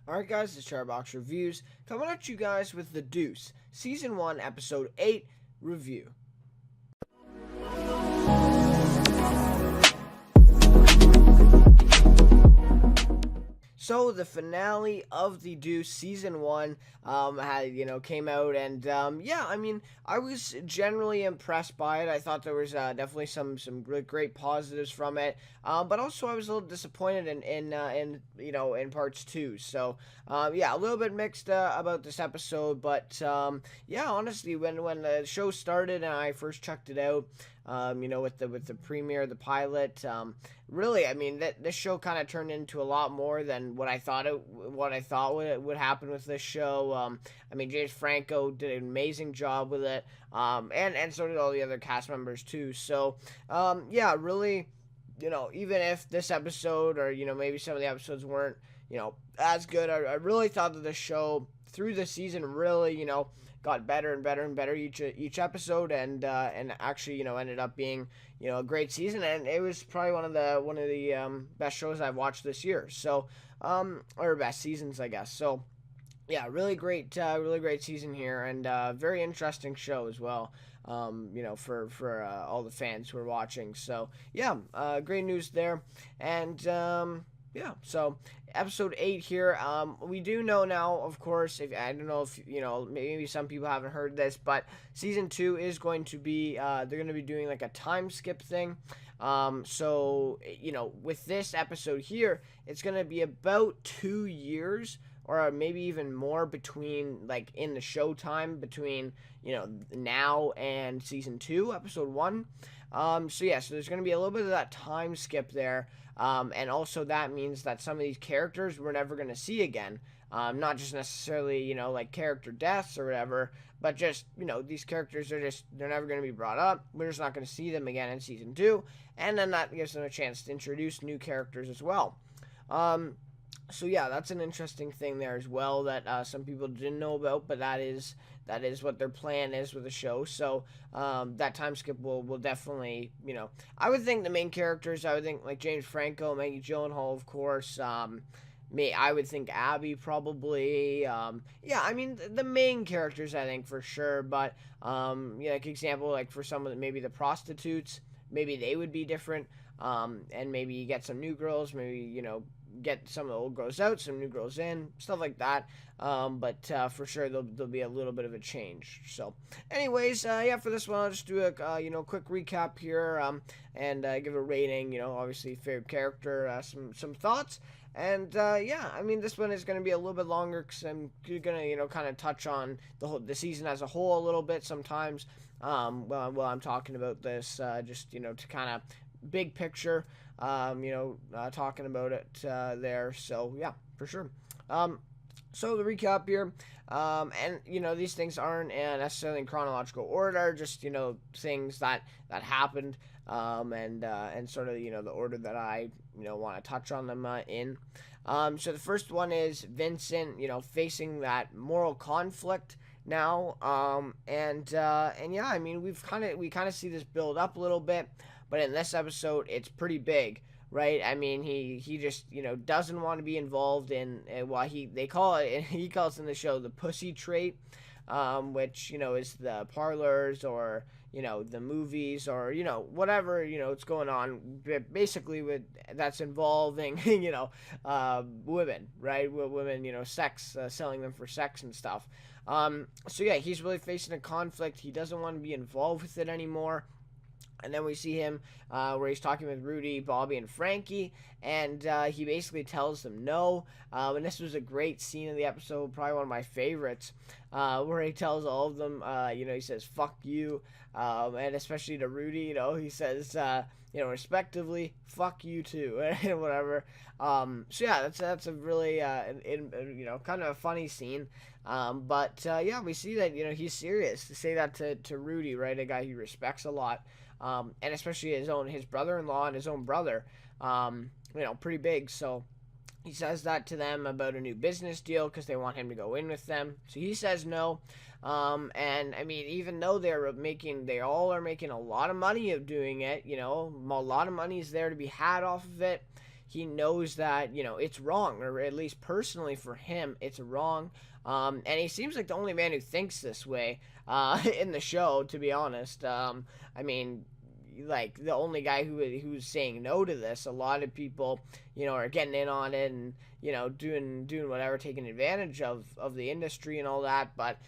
Alright guys, it's Chatterbox Reviews, coming at you guys with the Deuce, Season 1, Episode 8 review. So the finale of the Deuce season 1 came out, and I was generally impressed by it. I thought there was definitely some great positives from it, but also I was a little disappointed in parts too. So a little bit mixed about this episode, but honestly, when the show started and I first checked it out, with the premiere, the pilot, really, I mean, this show kind of turned into a lot more than what I thought would happen with this show. James Franco did an amazing job with it, and so did all the other cast members too. So, really, even if this episode or maybe some of the episodes weren't as good, I really thought that the show through the season really got better and better and better each episode, and actually ended up being a great season, and it was probably one of the best shows I've watched this year. So or best seasons, I guess. So yeah, really great season here, and very interesting show as well. For all the fans who are watching. So yeah, great news there, and so episode 8 here. We do know now, of course, I don't know if maybe some people haven't heard this, but season 2 is going to be they're going to be doing like a time skip thing. So with this episode here, it's going to be about 2 years or maybe even more between, like, in the show time between now and season 2 episode 1. So there's going to be a little bit of that time skip there. And also that means that some of these characters we're never going to see again. Not just necessarily, like character deaths or whatever, but just, these characters they're never going to be brought up. We're just not going to see them again in season 2. And then that gives them a chance to introduce new characters as well. So yeah, that's an interesting thing there as well that some people didn't know about, but that is what their plan is with the show. So that time skip will definitely, I would think the main characters, I would think like James Franco, Maggie Gyllenhaal, of course. I would think Abby probably. The main characters I think for sure, but like example, like for some of maybe the prostitutes, maybe they would be different. And maybe you get some new girls, maybe get some of the old girls out, some new girls in, stuff like that. But for sure there'll be a little bit of a change. So, anyways, for this one I'll just do a quick recap here, and give a rating. Obviously favorite character, some thoughts, and this one is going to be a little bit longer because I'm gonna kind of touch on the season as a whole a little bit sometimes. While I'm talking about this, just to kind of big picture, talking about it there. So yeah, for sure. So the recap here, and these things aren't necessarily in chronological order, just things that happened, and sort of the order that I want to touch on them in. So the first one is Vincent, facing that moral conflict now, we kind of see this build up a little bit, but in this episode it's pretty big, right? I mean, he just doesn't want to be involved in he calls in the show the pussy trait, which is the parlors or the movies or whatever it's going on basically with that's involving women, right? Women, sex, selling them for sex and stuff. He's really facing a conflict. He doesn't want to be involved with it anymore. And then we see him where he's talking with Rudy, Bobby, and Frankie, and he basically tells them no. And this was a great scene in the episode, probably one of my favorites, where he tells all of them, he says, fuck you, and especially to Rudy, he says, respectively, fuck you too, and whatever. That's a really, kind of a funny scene. But we see that, he's serious to say that to Rudy, right? A guy he respects a lot. And especially his brother-in-law and his own brother, pretty big. So he says that to them about a new business deal because they want him to go in with them. So he says no. And I mean, even though they all are making a lot of money of doing it, a lot of money is there to be had off of it. he knows that, it's wrong, or at least personally for him, it's wrong. And he seems like the only man who thinks this way in the show, to be honest. I mean, like the only guy who's saying no to this. A lot of people, are getting in on it and doing whatever, taking advantage of the industry and all that. But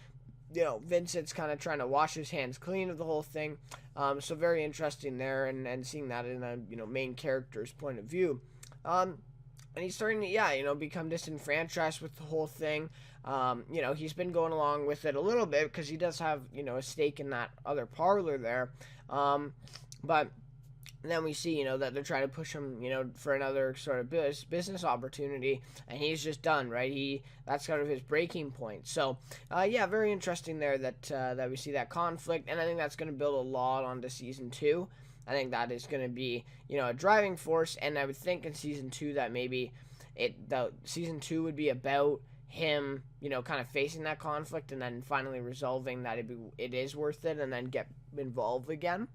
Vincent's kind of trying to wash his hands clean of the whole thing. So very interesting there, and seeing that in a main character's point of view. And he's starting to become disenfranchised with the whole thing. He's been going along with it a little bit because he does have a stake in that other parlor there. But then we see, that they're trying to push him, for another sort of business opportunity, and he's just done, right? That's kind of his breaking point. So, very interesting there that we see that conflict, and I think that's going to build a lot onto season 2. I think that is going to be, a driving force, and I would think in season 2 that maybe season 2 would be about him, kind of facing that conflict and then finally resolving that it is worth it, and then get involved again.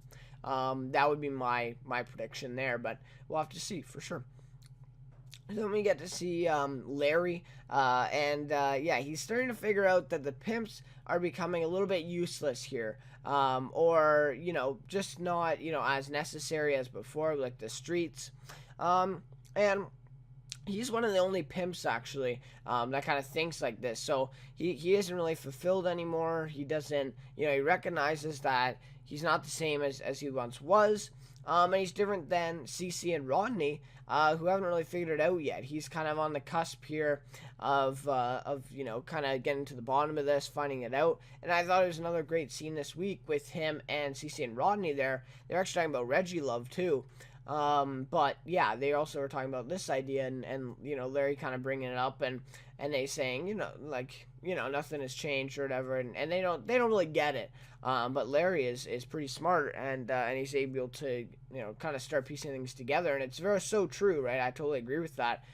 That would be my prediction there, but we'll have to see for sure. Then we get to see Larry, and he's starting to figure out that the pimps are becoming a little bit useless here, or just not as necessary as before, like the streets, and he's one of the only pimps actually that kind of thinks like this. So he isn't really fulfilled anymore. He doesn't, he recognizes that he's not the same as he once was. And he's different than Cece and Rodney, who haven't really figured it out yet. He's kind of on the cusp here of kind of getting to the bottom of this, finding it out. And I thought it was another great scene this week with him and Cece and Rodney there. They're actually talking about Reggie Love too. But yeah, they also were talking about this idea, and Larry kind of bringing it up, and they saying, nothing has changed or whatever, and they don't really get it. But Larry is pretty smart, and he's able to, kind of start piecing things together, and it's so true, right? I totally agree with that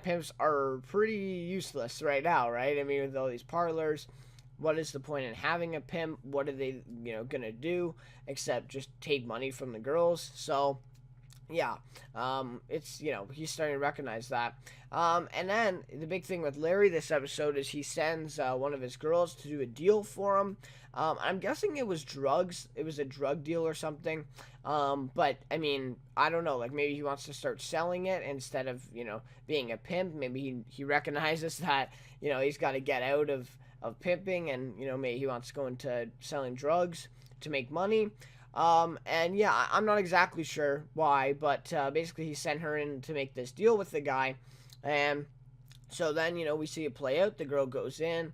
pimps are pretty useless right now, right? I mean, with all these parlors, what is the point in having a pimp? What are they, gonna do except just take money from the girls? So yeah, it's, he's starting to recognize that. And then the big thing with Larry this episode is he sends one of his girls to do a deal for him. I'm guessing it was drugs. It was a drug deal or something. But, I mean, I don't know. Like, maybe he wants to start selling it instead of, being a pimp. Maybe he recognizes that, he's got to get out of pimping, and, maybe he wants to go into selling drugs to make money. And yeah, I'm not exactly sure why, but basically he sent her in to make this deal with the guy, and so then we see it play out. The girl goes in,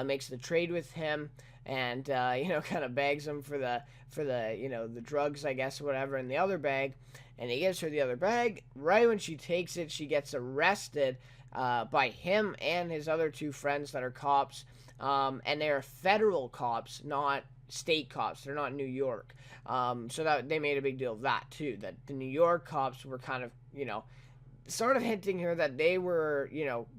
makes the trade with him, and kind of begs him for the the drugs, I guess, or whatever, in the other bag, and he gives her the other bag. Right when she takes it, she gets arrested by him and his other two friends that are cops, and they are federal cops, not state cops. They're not New York. So that they made a big deal of that too, that the New York cops were kind of, sort of hinting here that they were,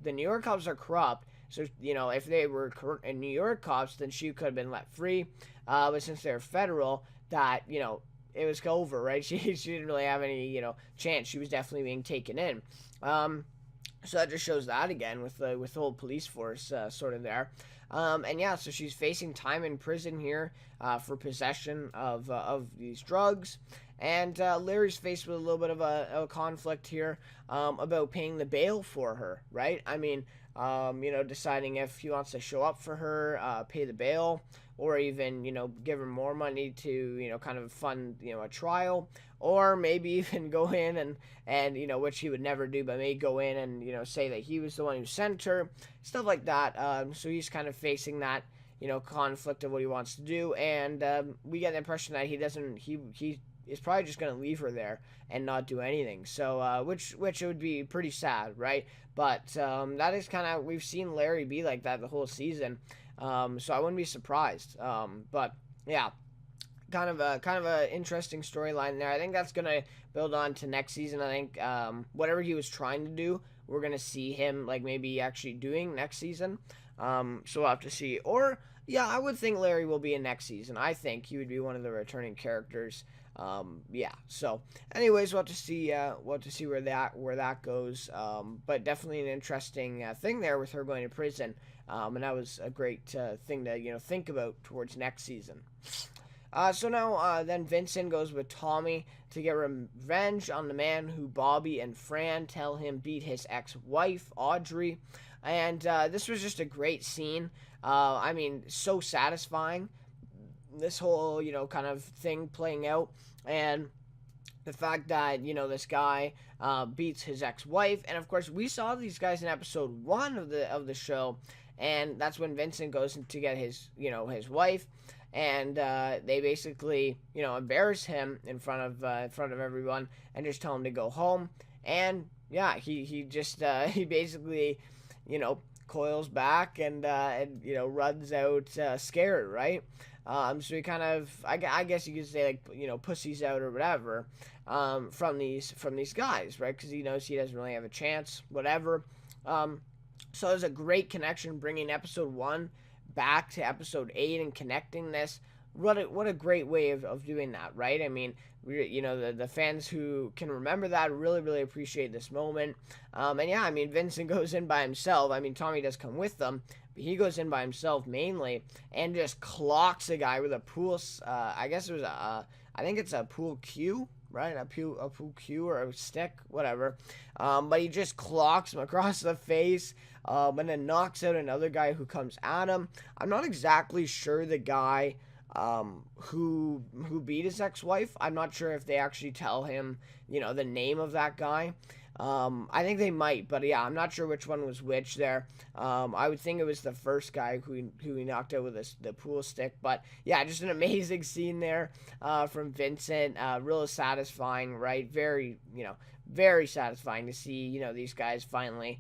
the New York cops are corrupt. So, if they were New York cops, then she could have been let free. But since they're federal, that, it was over, right? She didn't really have any, chance. She was definitely being taken in. So that just shows that again with the whole police force sort of there. And yeah, so she's facing time in prison here for possession of these drugs. And Larry's faced with a little bit of a conflict here about paying the bail for her, right? I mean, deciding if he wants to show up for her, pay the bail, or even, give her more money to, kind of fund, a trial, or maybe even go in and which he would never do, but maybe go in and, say that he was the one who sent her, stuff like that. So he's kind of facing that, conflict of what he wants to do, and we get the impression that he is probably just going to leave her there and not do anything. So, which it would be pretty sad, right? But that is kind of, we've seen Larry be like that the whole season. So I wouldn't be surprised. But yeah, kind of a interesting storyline there. I think that's gonna build on to next season. I think whatever he was trying to do, we're gonna see him like maybe actually doing next season. So we'll have to see. Or Yeah, I would think Larry will be in next season. I think he would be one of the returning characters. Yeah. So, anyways, we'll have to see. We'll have to see where that goes. But definitely an interesting thing there with her going to prison. And that was a great thing to think about towards next season. So now, then Vincent goes with Tommy to get revenge on the man who Bobby and Fran tell him beat his ex-wife, Audrey. And this was just a great scene. I mean, so satisfying. This whole, kind of thing playing out. And the fact that, this guy beats his ex-wife. And of course, we saw these guys in episode 1 of the show. And that's when Vincent goes to get his wife, and they basically embarrass him in front of everyone and just tell him to go home. And yeah, he just he basically coils back and runs out scared, right? So he kind of I guess you could say like pussies out or whatever from these guys, right? Because he knows he doesn't really have a chance, whatever. So there's a great connection bringing episode 1 back to episode 8 and connecting this. What a great way of doing that, right? I mean, the fans who can remember that really, really appreciate this moment. And yeah, I mean, Vincent goes in by himself. I mean, Tommy does come with them, but he goes in by himself mainly and just clocks a guy with a pool, I guess it was I think it's a pool cue, right? A pool cue or a stick, whatever. But he just clocks him across the face, and then knocks out another guy who comes at him. I'm not exactly sure the guy who beat his ex-wife. I'm not sure if they actually tell him, the name of that guy. I think they might, but yeah, I'm not sure which one was which there. I would think it was the first guy who he knocked out with the pool stick. But yeah, just an amazing scene there from Vincent. Real satisfying, right? Very, very satisfying to see, these guys finally,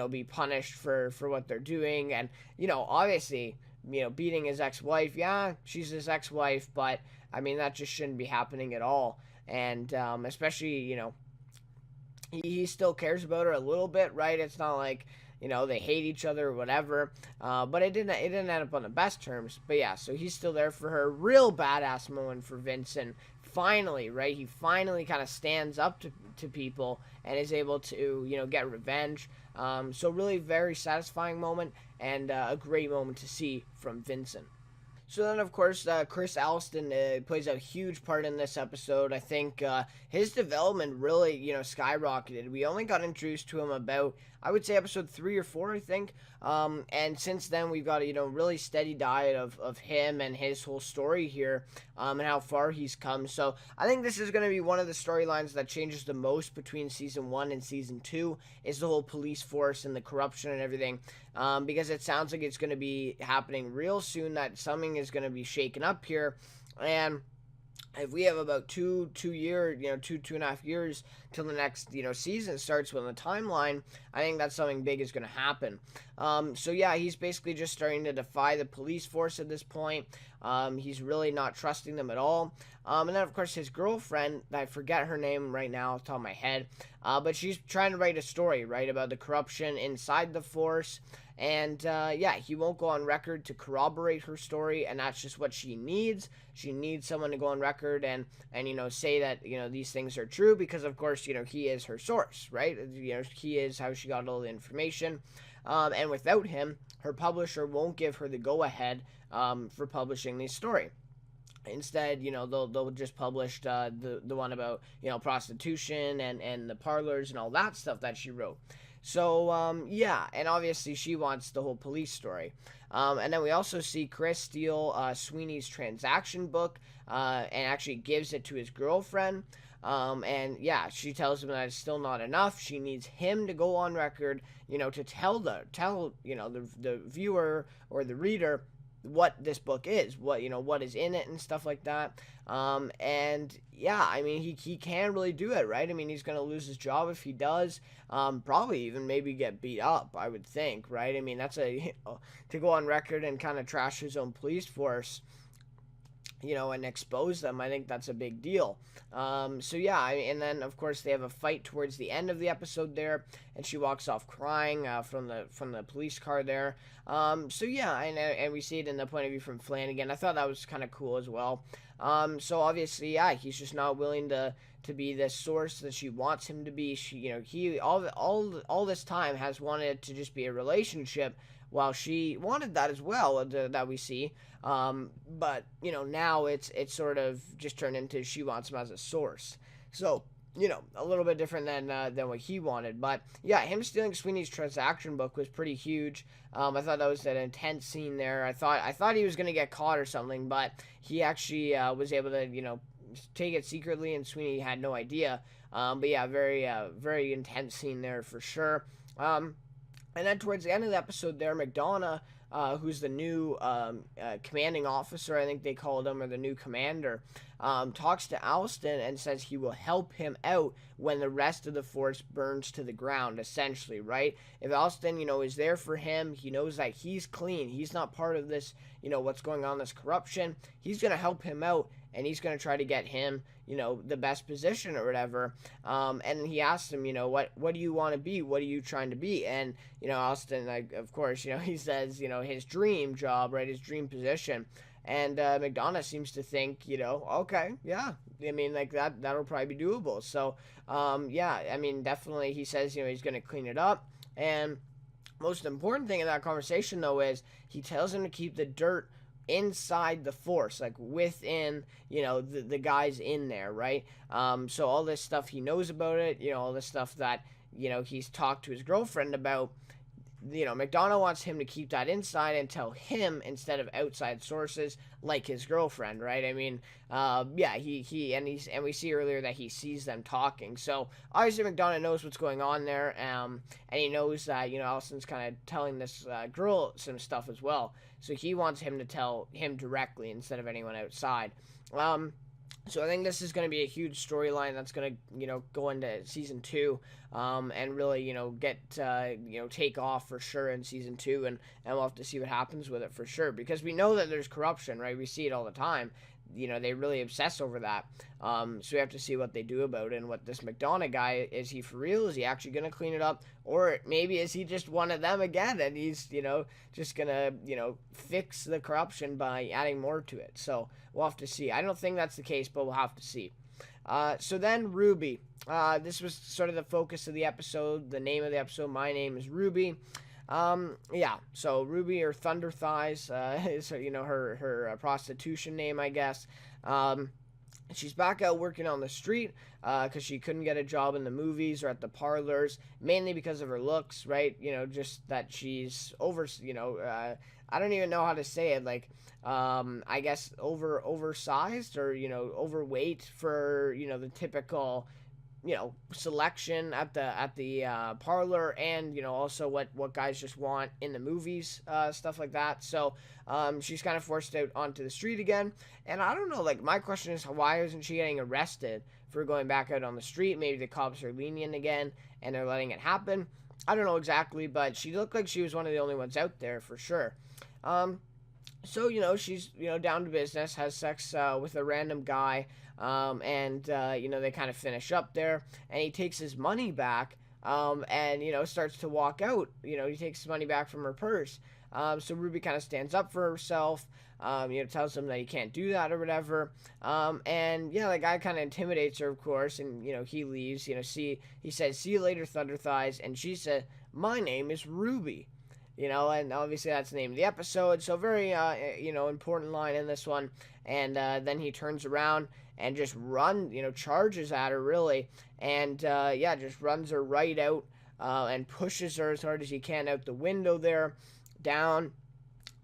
be punished for what they're doing. And, obviously, beating his ex-wife, yeah, she's his ex-wife, but, I mean, that just shouldn't be happening at all. And especially, he still cares about her a little bit, right? It's not like, they hate each other or whatever. But it didn't end up on the best terms. But yeah, so he's still there for her. Real badass moment for Vincent. Finally, right? He finally kind of stands up to people and is able to, get revenge. So really very satisfying moment and a great moment to see from Vincent. So then, of course, Chris Alston plays a huge part in this episode. I think his development really, skyrocketed. We only got introduced to him about, I would say, episode 3 or 4, I think. And since then, we've got a, really steady diet of him and his whole story here and how far he's come. So I think this is going to be one of the storylines that changes the most between Season 1 and Season 2 is the whole police force and the corruption and everything. Because it sounds like it's going to be happening real soon, that something is going to be shaken up here. And if we have about two and a half years till the next, season starts with the timeline, I think that something big is going to happen. So yeah, he's basically just starting to defy the police force at this point. He's really not trusting them at all. And then, of course, his girlfriend, I forget her name right now off the top of my head, but she's trying to write a story, right, about the corruption inside the force. And, yeah, he won't go on record to corroborate her story, and that's just what she needs. She needs someone to go on record and say that, these things are true because, of course, he is her source, right? He is how she got all the information. And without him, her publisher won't give her the go-ahead for publishing this story. Instead, they'll just publish the one about, prostitution and the parlors and all that stuff that she wrote. So, yeah, and obviously she wants the whole police story. And then we also see Chris steal Sweeney's transaction book and actually gives it to his girlfriend. And yeah, she tells him that it's still not enough. She needs him to go on record, to tell the viewer or the reader what this book is, what is in it and stuff like that. And yeah, I mean, he can really do it, right? I mean, he's going to lose his job if he does, probably even maybe get beat up, I would think, right? I mean, that's to go on record and kind of trash his own police force. and expose them. I think that's a big deal. So yeah, and then of course they have a fight towards the end of the episode there, and she walks off crying from the police car there. So yeah, and we see it in the point of view from Flanagan. I thought that was kind of cool as well. So obviously, yeah, he's just not willing to be the source that she wants him to be. He all this time has wanted it to just be a relationship, while she wanted that as well, that we see. But now it's sort of just turned into she wants him as a source. So a little bit different than what he wanted. But yeah, him stealing Sweeney's transaction book was pretty huge. I thought that was an intense scene there. I thought he was gonna get caught or something, but he actually was able to take it secretly, and Sweeney had no idea. But yeah, very intense scene there for sure. And then towards the end of the episode there, McDonough, who's the new commanding officer, I think they called him, or the new commander, talks to Alston and says he will help him out when the rest of the force burns to the ground, essentially, right? If Alston, is there for him, he knows that he's clean. He's not part of this, what's going on, this corruption. He's going to help him out, and he's going to try to get him, the best position or whatever. And he asked him, what do you want to be? What are you trying to be? And, Alston, of course, he says, his dream job, right? His dream position. And McDonough seems to think, okay, yeah. I mean, like that'll probably be doable. So, yeah, I mean, definitely he says, he's going to clean it up. And most important thing in that conversation, though, is he tells him to keep the dirt inside the force, like within the guys in there, right? So all this stuff he knows about it, all this stuff that he's talked to his girlfriend about, McDonough wants him to keep that inside and tell him instead of outside sources like his girlfriend, right? I mean, yeah, and we see earlier that he sees them talking. So obviously McDonough knows what's going on there, and he knows that Alston's kind of telling this girl some stuff as well. So he wants him to tell him directly instead of anyone outside. So I think this is going to be a huge storyline that's going to, go into season 2, and really, get, take off for sure in season 2, and we'll have to see what happens with it for sure, because we know that there's corruption, right? We see it all the time. They really obsess over that. So we have to see what they do about it, and what this McDonough guy, is he for real? Is he actually going to clean it up? Or maybe is he just one of them again, and he's, just going to, fix the corruption by adding more to it. So we'll have to see. I don't think that's the case, but we'll have to see. So then Ruby. This was sort of the focus of the episode, the name of the episode. My name is Ruby. Yeah, so Ruby, or Thunder Thighs, is her prostitution name, I guess. She's back out working on the street, because she couldn't get a job in the movies or at the parlors, mainly because of her looks, right? Just that she's I don't even know how to say it, like, I guess oversized, or, overweight for, the typical, selection at the parlor, and also what guys just want in the movies, stuff like that. So she's kind of forced out onto the street again, and I don't know, like, my question is, why isn't she getting arrested for going back out on the street? Maybe the cops are lenient again and they're letting it happen. I don't know exactly, but she looked like she was one of the only ones out there for sure. So, she's, down to business, has sex with a random guy, and, they kind of finish up there, and he takes his money back, and, starts to walk out. He takes his money back from her purse. So Ruby kind of stands up for herself, tells him that he can't do that or whatever. And, yeah, the guy kind of intimidates her, of course, and, he leaves. He says, "See you later, Thunder Thighs," and she said, "My name is Ruby." And obviously that's the name of the episode, so very, important line in this one. And then he turns around and just charges at her, really, and, just runs her right out, and pushes her as hard as he can out the window there, down,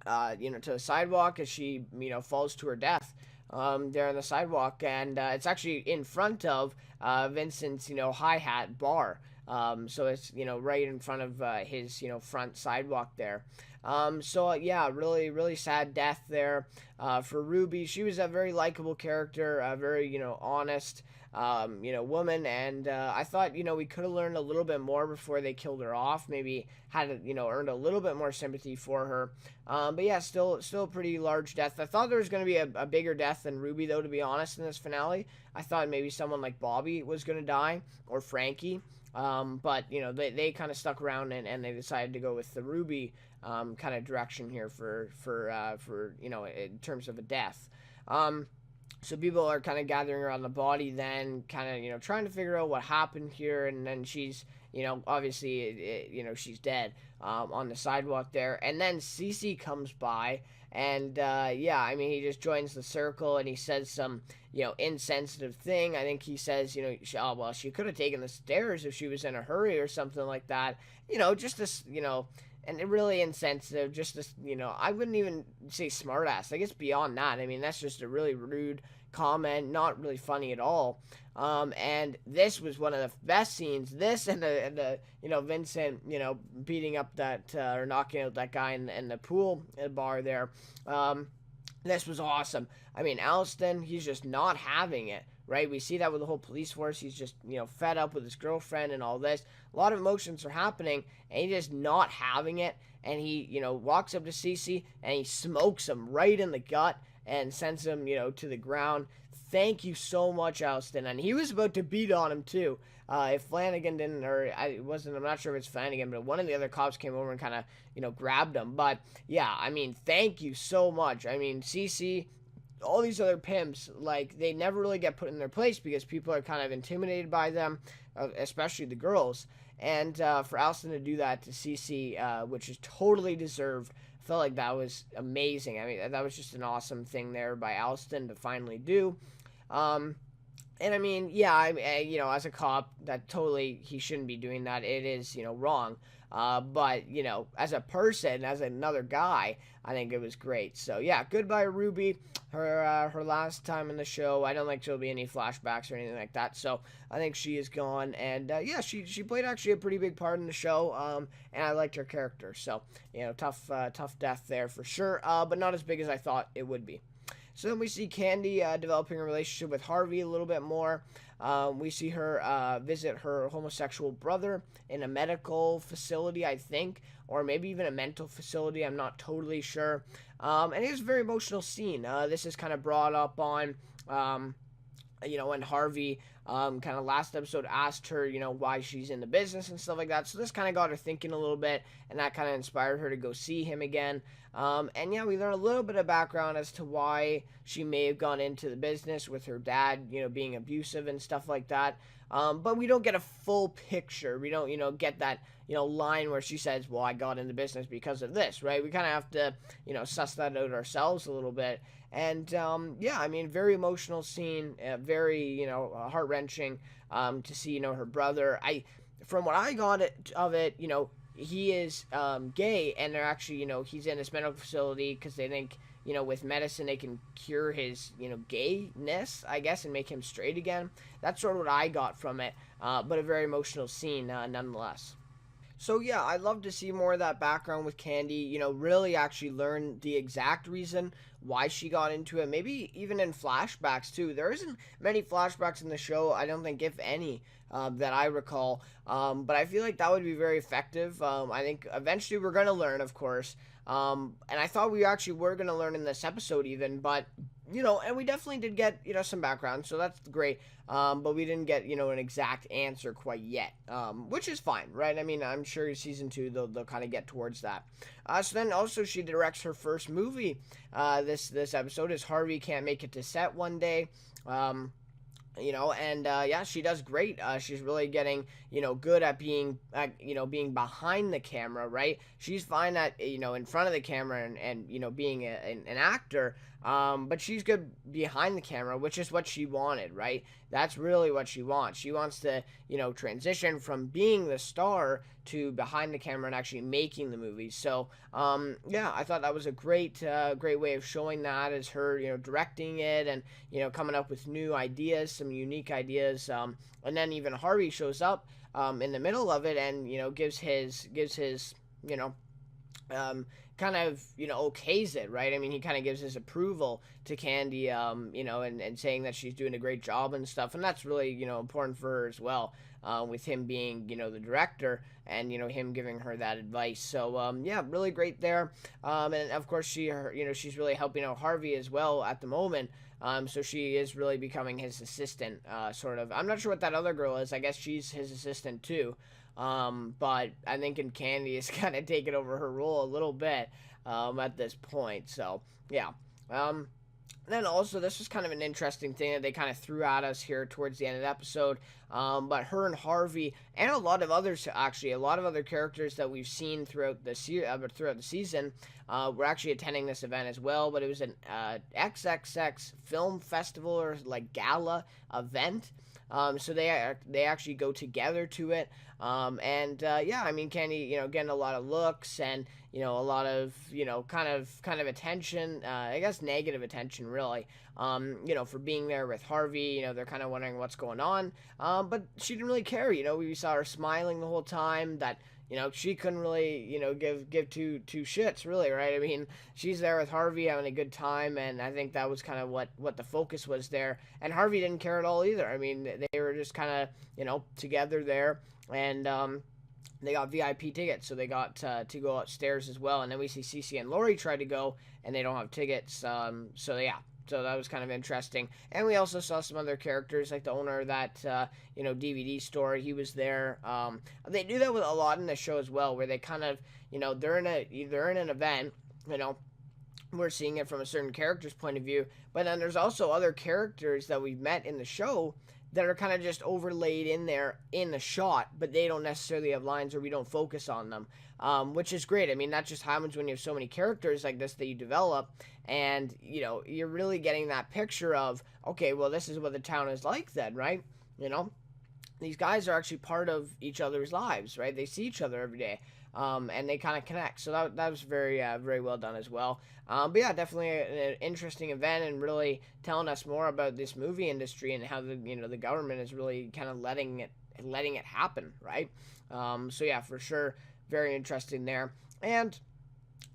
to the sidewalk, as she, falls to her death, there on the sidewalk. And it's actually in front of Vincent's, hi-hat bar. So it's, right in front of his, front sidewalk there. So yeah, really, really sad death there for Ruby. She was a very likable character, a very, honest, woman. And I thought, we could have learned a little bit more before they killed her off. Maybe had, earned a little bit more sympathy for her. But yeah, still a pretty large death. I thought there was going to be a bigger death than Ruby, though, to be honest, in this finale. I thought maybe someone like Bobby was going to die, or Frankie. But they kind of stuck around, and they decided to go with the Ruby kind of direction here for in terms of a death. So people are kind of gathering around the body, then kind of trying to figure out what happened here, and then she's obviously she's dead on the sidewalk there, and then Cece comes by. And yeah, I mean, he just joins the circle, and he says some insensitive thing. I think he says she could have taken the stairs if she was in a hurry or something like that. Just this and really insensitive. Just this, I wouldn't even say smartass. I guess beyond that, I mean, that's just a really rude comment, not really funny at all. And this was one of the best scenes. This and the Vincent, beating up that or knocking out that guy in the pool bar there. This was awesome. I mean, Alston, he's just not having it, right? We see that with the whole police force. He's just, fed up with his girlfriend and all this. A lot of emotions are happening, and he's just not having it. And he, walks up to Cece, and he smokes him right in the gut and sends him, to the ground. Thank you so much, Alston. And he was about to beat on him, too. If Flanagan didn't, or I'm not sure if it's Flanagan, but one of the other cops came over and kind of, grabbed him. But, yeah, I mean, thank you so much. I mean, Cece, all these other pimps, like, they never really get put in their place because people are kind of intimidated by them, especially the girls. And for Alston to do that to Cece, which is totally deserved, I felt like that was amazing. I mean, that was just an awesome thing there by Alston to finally do. And I mean, yeah, as a cop, that totally, he shouldn't be doing that. It is, wrong. But, as a person, as another guy, I think it was great. So, yeah, goodbye, Ruby. Her last time in the show. I don't think there'll be any flashbacks or anything like that. So, I think she is gone. And, yeah, she played actually a pretty big part in the show. And I liked her character. So, tough death there for sure. But not as big as I thought it would be. So then we see Candy developing a relationship with Harvey a little bit more. We see her visit her homosexual brother in a medical facility, I think, or maybe even a mental facility. I'm not totally sure. And it was a very emotional scene. This is kind of brought up on, when Harvey kind of last episode asked her, why she's in the business and stuff like that. So this kind of got her thinking a little bit, and that kind of inspired her to go see him again. And yeah, we learn a little bit of background as to why she may have gone into the business with her dad, being abusive and stuff like that. But we don't get a full picture. We don't, get that, line where she says, well, I got into business because of this, right? We kind of have to, suss that out ourselves a little bit. And, yeah, I mean, very emotional scene, very, heart-wrenching, to see, her brother. From what I got of it, he is, gay, and they're actually, he's in this medical facility because they think, with medicine they can cure his, gayness, I guess, and make him straight again. That's sort of what I got from it, but a very emotional scene, nonetheless. So yeah, I'd love to see more of that background with Candy, really actually learn the exact reason why she got into it, maybe even in flashbacks too. There isn't many flashbacks in the show, I don't think, if any, that I recall, but I feel like that would be very effective. I think eventually we're going to learn, of course, and I thought we actually were going to learn in this episode even, but and we definitely did get, some background, so that's great, but we didn't get, an exact answer quite yet, which is fine, right? I mean, I'm sure season 2, they'll kind of get towards that. So then also she directs her first movie, this episode, is Harvey Can't Make It to Set One Day. Yeah, she does great. She's really getting, good at being, being behind the camera, right? She's fine at, in front of the camera and being an actor. But she's good behind the camera, which is what she wanted, right? That's really what she wants. She wants to, transition from being the star to behind the camera and actually making the movies. So, yeah, I thought that was a great way of showing that, as her, directing it and, coming up with new ideas, some unique ideas. And then even Harvey shows up in the middle of it and, gives his, you know, kind of, okays it, right? I mean, he kind of gives his approval to Candy, and saying that she's doing a great job and stuff. And that's really, important for her as well, with him being, the director and, him giving her that advice. So, yeah, really great there. And of course, she's really helping out Harvey as well at the moment. So she is really becoming his assistant, sort of. I'm not sure what that other girl is. I guess she's his assistant too. But I think Candy is kind of taking over her role a little bit at this point. So, yeah. Then also, this was kind of an interesting thing that they kind of threw at us here towards the end of the episode. But her and Harvey, and a lot of others, actually, a lot of other characters that we've seen throughout the season, were actually attending this event as well. But it was an XXX film festival or like gala event. So they actually go together to it. Yeah, I mean, Candy, getting a lot of looks and, a lot of, kind of attention, I guess negative attention, really, for being there with Harvey. They're kind of wondering what's going on. But she didn't really care. We saw her smiling the whole time, that, she couldn't really, give two shits, really, right? I mean, she's there with Harvey having a good time, and I think that was kind of what the focus was there. And Harvey didn't care at all either. I mean, they were just kind of, together there, and they got VIP tickets, so they got to go upstairs as well. And then we see Cece and Lori try to go, and they don't have tickets. So yeah. So that was kind of interesting. And we also saw some other characters, like the owner of that, DVD store. He was there. They do that with a lot in the show as well, where they kind of, they're in an event, we're seeing it from a certain character's point of view. But then there's also other characters that we've met in the show that are kind of just overlaid in there in the shot, but they don't necessarily have lines, or we don't focus on them, which is great. I mean, that just happens when you have so many characters like this that you develop, and, you're really getting that picture of, okay, well, this is what the town is like then, right? These guys are actually part of each other's lives, right? They see each other every day. And they kind of connect. So that was very well done as well. But yeah, definitely an interesting event, and really telling us more about this movie industry and how the government is really kind of letting it happen, right? So yeah, for sure, very interesting there. And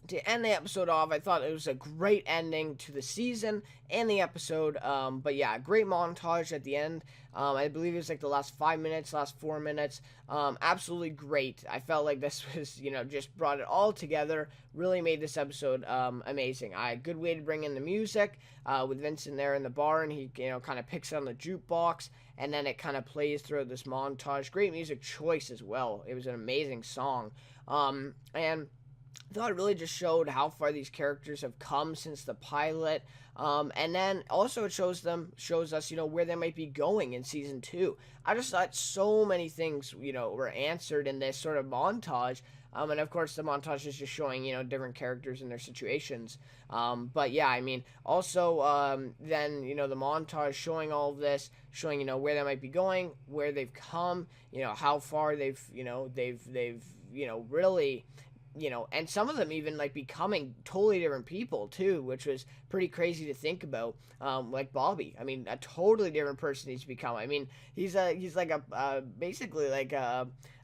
to end the episode off, I thought it was a great ending to the season and the episode. But yeah, great montage at the end. I believe it was like the last 5 minutes, last 4 minutes. Absolutely great. I felt like this was, just brought it all together. Really made this episode amazing. Good way to bring in the music with Vincent there in the bar, and he, kind of picks on the jukebox, and then it kind of plays throughout this montage. Great music choice as well. It was an amazing song. And I thought it really just showed how far these characters have come since the pilot. And then also it shows us, where they might be going in season 2. I just thought so many things, were answered in this sort of montage. And of course the montage is just showing, different characters and their situations. But yeah, I mean, also, then, the montage showing all of this, showing, where they might be going, where they've come, how far they've really, and some of them even like becoming totally different people too, which was pretty crazy to think about. Like Bobby, I mean, a totally different person he's become. I mean, he's like basically like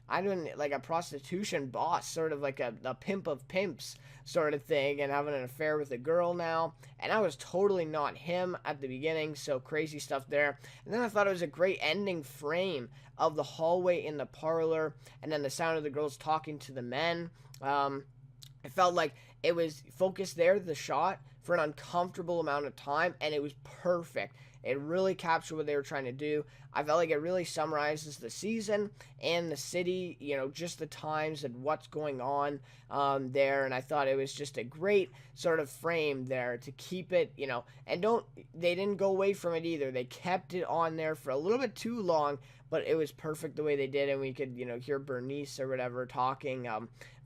like a prostitution boss, sort of like a pimp of pimps sort of thing, and having an affair with a girl now. And I was totally not him at the beginning, so crazy stuff there. And then I thought it was a great ending frame of the hallway in the parlor, and then the sound of the girls talking to the men. I felt like it was focused there, the shot, for an uncomfortable amount of time, and it was perfect. It really captured what they were trying to do. I felt like it really summarizes the season and the city, just the times and what's going on there. And I thought it was just a great sort of frame there to keep it, and they didn't go away from it either. They kept it on there for a little bit too long, but it was perfect the way they did, and we could, hear Bernice or whatever talking.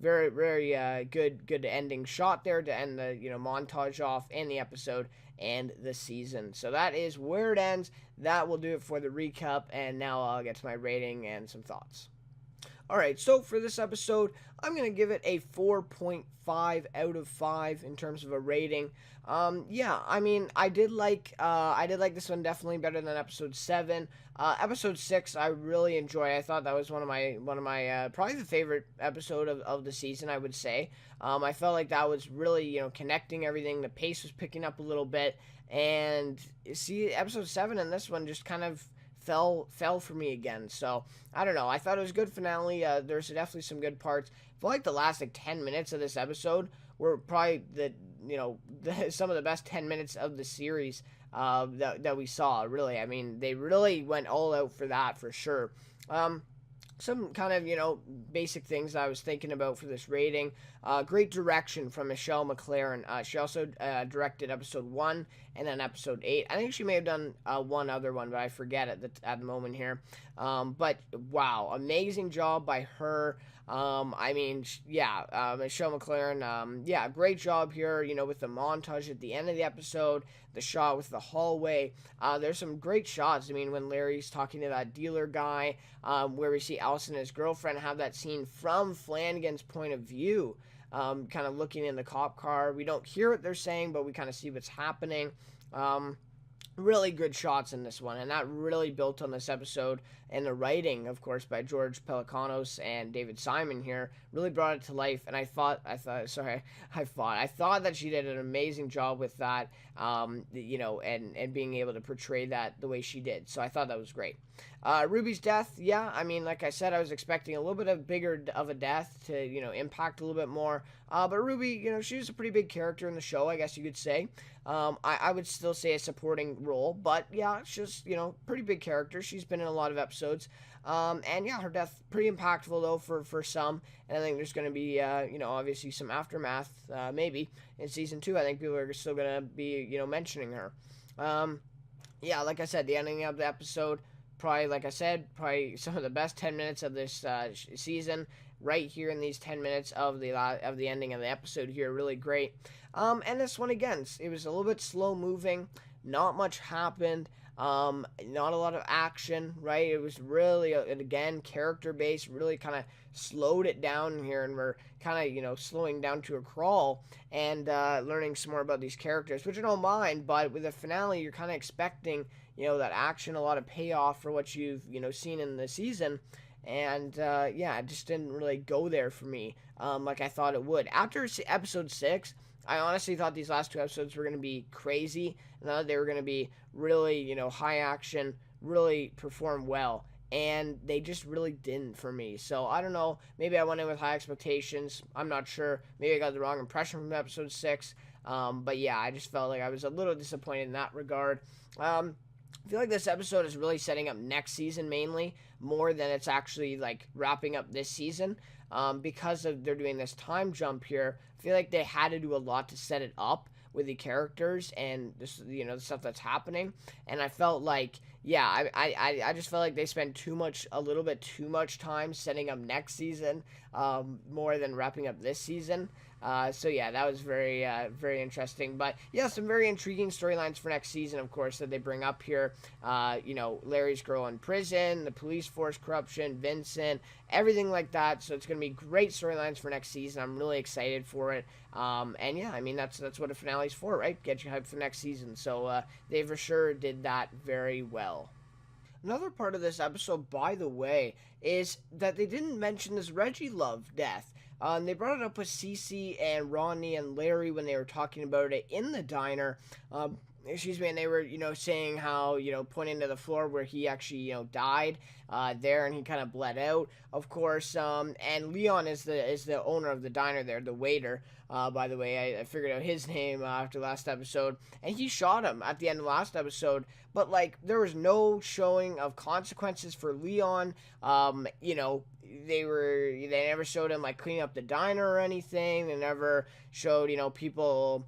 Very good ending shot there to end the montage off in the episode and the season. So that is where it ends. That will do it for the recap, and now I'll get to my rating and some thoughts. Alright, so for this episode, I'm going to give it a 4.5 out of 5 in terms of a rating. Yeah, I mean, I did like this one definitely better than episode 7. Episode 6 I really enjoyed. I thought that was one of my probably the favorite episode of the season, I would say. I felt like that was really, connecting everything. The pace was picking up a little bit, and see, episode 7 and this one just kind of fell for me again. So I don't know. I thought it was a good finale. There's definitely some good parts. I feel like the last 10 minutes of this episode were probably some of the best 10 minutes of the series that we saw. Really, I mean, they really went all out for that for sure. Some kind of, basic things I was thinking about for this rating. Great direction from Michelle MacLaren. She also directed episode 1 and then episode 8. I think she may have done one other one, but I forget at the moment here. But wow, amazing job by her. I mean, Michelle MacLaren, great job here, with the montage at the end of the episode, the shot with the hallway. There's some great shots. I mean, when Larry's talking to that dealer guy, where we see Alston and his girlfriend have that scene from Flanagan's point of view, kind of looking in the cop car. We don't hear what they're saying, but we kind of see what's happening. Really good shots in this one, and that really built on this episode. And the writing, of course, by George Pelecanos and David Simon here really brought it to life. And I thought that she did an amazing job with that, and being able to portray that the way she did. So I thought that was great. Ruby's death, yeah, I mean, like I said, I was expecting a little bit of bigger of a death to, impact a little bit more. But Ruby, she was a pretty big character in the show, I guess you could say. I would still say a supporting role, but yeah, she's, pretty big character. She's been in a lot of episodes. And yeah, her death pretty impactful though for some. And I think there's going to be, obviously some aftermath, maybe in season 2. I think people are still going to be, mentioning her. Yeah, like I said, the ending of the episode, probably, like I said, probably some of the best 10 minutes of this season. Right here in these 10 minutes of the ending of the episode here, really great. And this one again, it was a little bit slow moving, not much happened, not a lot of action, right? It was really again character based, really kind of slowed it down here, and we're kind of slowing down to a crawl and learning some more about these characters, which I don't mind. But with the finale, you're kind of expecting that action, a lot of payoff for what you've seen in the season. And, it just didn't really go there for me, like I thought it would. After episode 6, I honestly thought these last 2 episodes were going to be crazy, and that they were going to be really, high action, really perform well. And they just really didn't for me. So, I don't know. Maybe I went in with high expectations. I'm not sure. Maybe I got the wrong impression from episode 6. But, yeah, I just felt like I was a little disappointed in that regard. I feel like this episode is really setting up next season mainly, more than it's actually like wrapping up this season, because they're doing this time jump here. I feel like they had to do a lot to set it up with the characters and this, the stuff that's happening. And I felt like, I just felt like they spent a little bit too much time setting up next season, more than wrapping up this season. So yeah, that was very, very interesting. But yeah, some very intriguing storylines for next season, of course, that they bring up here. Larry's girl in prison, the police force corruption, Vincent, everything like that. So it's going to be great storylines for next season. I'm really excited for it. And yeah, I mean, that's what a finale's for, right? Get you hyped for next season. So they for sure did that very well. Another part of this episode, by the way, is that they didn't mention this Reggie Love death. They brought it up with Cece and Ronnie and Larry when they were talking about it in the diner. And they were, saying how, pointing to the floor where he actually, died there, and he kind of bled out, of course. And Leon is the owner of the diner there, the waiter. By the way, I figured out his name after last episode, and he shot him at the end of last episode. But like, there was no showing of consequences for Leon. They never showed him like cleaning up the diner or anything. They never showed, people,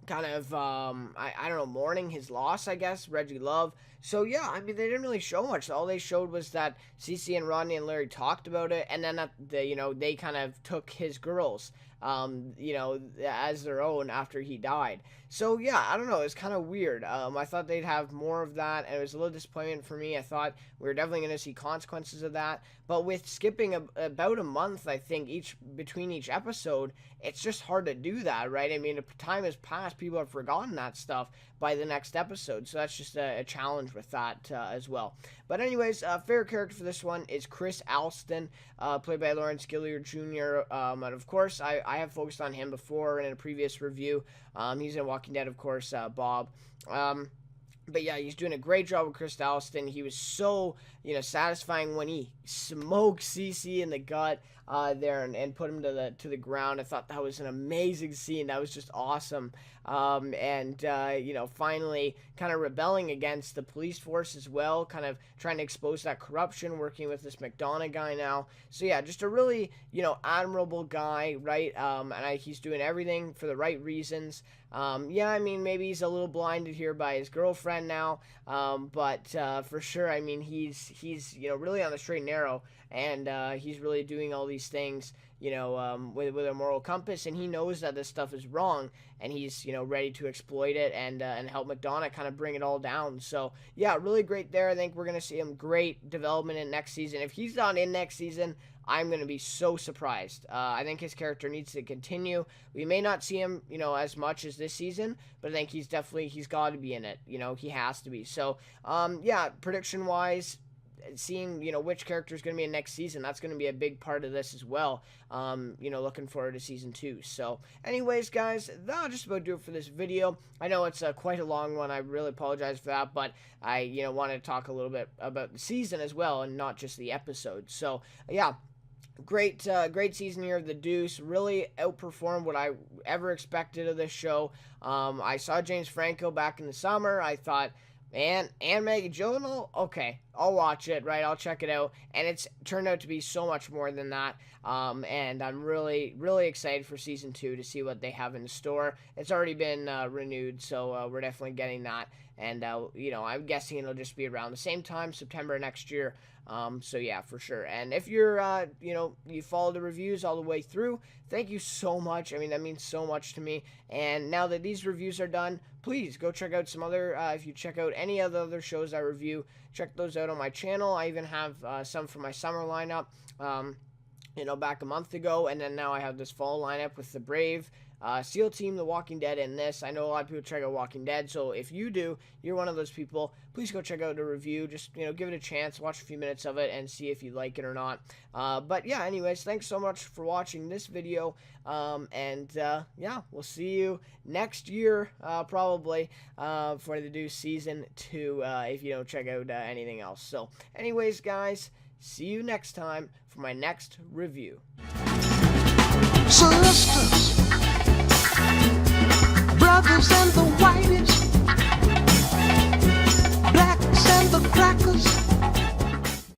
kind of, I don't know, mourning his loss, I guess, Reggie Love. So, yeah, I mean, they didn't really show much. All they showed was that Cece and Rodney and Larry talked about it, and then, they kind of took his girls as their own after he died. So yeah, I don't know. It's kind of weird. I thought they'd have more of that, and it was a little disappointment for me. I thought we were definitely going to see consequences of that, but with skipping about a month, I think between each episode, it's just hard to do that, right? I mean, if time has passed, people have forgotten that stuff by the next episode, so that's just a challenge with that as well. But anyways, favorite character for this one is Chris Alston, played by Lawrence Gilliard Jr. And of course, I have focused on him before in a previous review. He's in Walking Dead, of course, Bob. But yeah, he's doing a great job with Chris Alston. He was so, satisfying when he smoked Cece in the gut there and put him to the ground. I thought that was an amazing scene. That was just awesome. Finally kind of rebelling against the police force as well, kind of trying to expose that corruption, working with this McDonough guy now. So yeah, just a really, admirable guy, right? He's doing everything for the right reasons. Maybe he's a little blinded here by his girlfriend now, but for sure, he's really on the straight and narrow, and he's really doing all these things, with a moral compass, and he knows that this stuff is wrong, and he's, ready to exploit it and help McDonough kind of bring it all down. So, yeah, really great there. I think we're going to see him great development in next season. If he's not in next season, I'm going to be so surprised. I think his character needs to continue. We may not see him, as much as this season, but I think he's got to be in it. He has to be. So, prediction-wise, seeing which character is going to be in next season, that's going to be a big part of this as well. Looking forward to season 2. So anyways, guys, that'll just about do it for this video. I know it's quite a long one. I really apologize for that, but I wanted to talk a little bit about the season as well and not just the episode. So yeah, great season here of the Deuce. Really outperformed what I ever expected of this show. I saw James Franco back in the summer. I thought, and Maggie Gyllenhaal, okay, I'll watch it, right? I'll check it out, and it's turned out to be so much more than that, and I'm really, really excited for Season 2 to see what they have in store. It's already been renewed, so we're definitely getting that, and, I'm guessing it'll just be around the same time, September next year. So yeah, for sure. And if you're, you follow the reviews all the way through, thank you so much. I mean, that means so much to me. And now that these reviews are done, please go check out some other, if you check out any of the other shows I review, check those out on my channel. I even have some for my summer lineup, back a month ago. And then now I have this fall lineup with The Brave, SEAL Team, The Walking Dead, and this. I know a lot of people check out Walking Dead, so if you do, you're one of those people, please go check out the review. Just, give it a chance, watch a few minutes of it, and see if you like it or not. But yeah, anyways, thanks so much for watching this video, yeah, we'll see you next year, probably, for the Deuce Season 2, if you don't check out anything else. So, anyways, guys, see you next time for my next review. Sister.